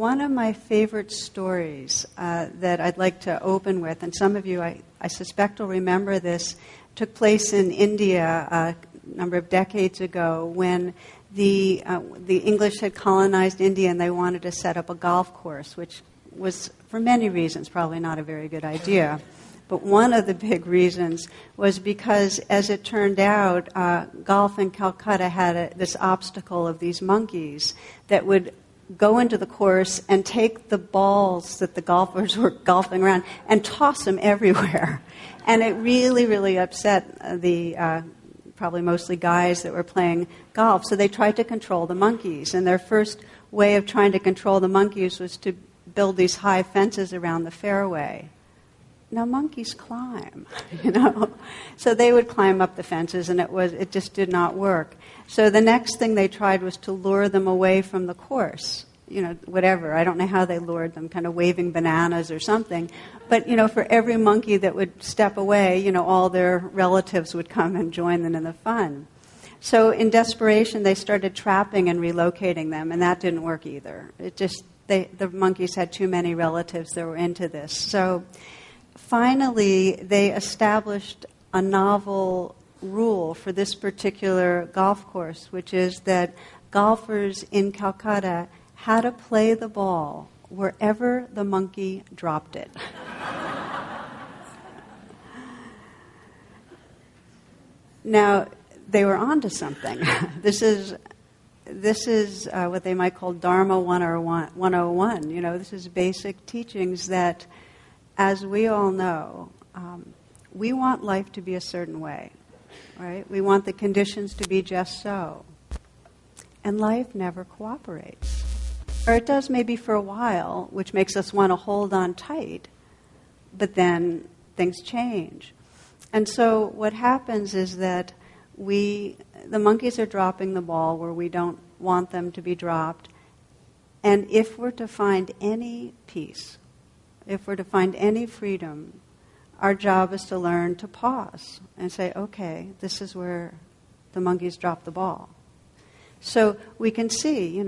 one of my favorite stories that I'd like to open with, and some of you I suspect will remember this, took place in India a number of decades ago when the English had colonized India and they wanted to set up a golf course, which was, for many reasons, probably not a very good idea. But one of the big reasons was because, as it turned out, golf in Calcutta had this obstacle of these monkeys that would go into the course and take the balls that the golfers were golfing around and toss them everywhere. And it really, really upset the probably mostly guys that were playing golf. So they tried to control the monkeys. And their first way of trying to control the monkeys was to build these high fences around the fairway. Now monkeys climb, So they would climb up the fences, and it just did not work. So the next thing they tried was to lure them away from the course. Whatever. I don't know how they lured them, kind of waving bananas or something. But, for every monkey that would step away, all their relatives would come and join them in the fun. So in desperation, they started trapping and relocating them, and that didn't work either. The monkeys had too many relatives that were into this. So finally, they established a novel rule for this particular golf course, which is that golfers in Calcutta had to play the ball wherever the monkey dropped it. Now, they were onto something. This is what they might call Dharma 101. This is basic teachings that, as we all know, we want life to be a certain way, right? We want the conditions to be just so. And life never cooperates. Or it does maybe for a while, which makes us want to hold on tight, but then things change. And so what happens is that the monkeys are dropping the ball where we don't want them to be dropped. And if we're to find any peace, if we're to find any freedom, our job is to learn to pause and say, okay, this is where the monkeys drop the ball. So we can see,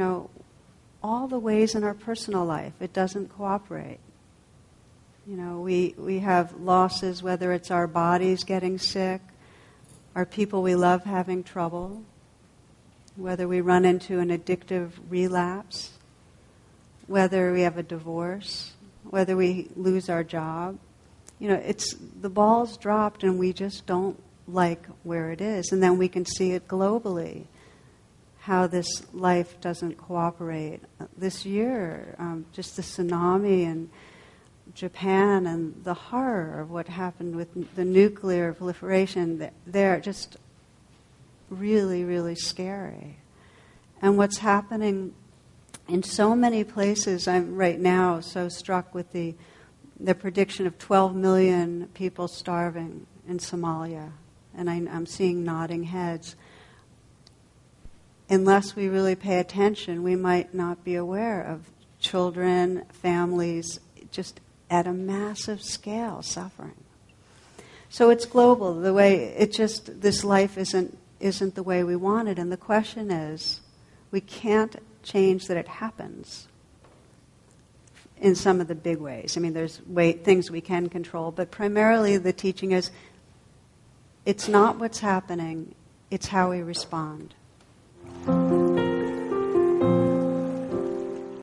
all the ways in our personal life it doesn't cooperate. We have losses, whether it's our bodies getting sick, our people we love having trouble, whether we run into an addictive relapse, whether we have a divorce, whether we lose our job. It's the ball's dropped and we just don't like where it is. And then we can see it globally, how this life doesn't cooperate. This year, just the tsunami in Japan and the horror of what happened with the nuclear proliferation, they're just really, really scary. And what's happening in so many places, I'm right now so struck with the prediction of 12 million people starving in Somalia. And I'm seeing nodding heads. Unless we really pay attention, we might not be aware of children, families, just at a massive scale suffering. So it's global. This life isn't the way we want it. And the question is, we can't change that it happens in some of the big ways. I mean, there's things we can control, but primarily the teaching is, it's not what's happening, it's how we respond.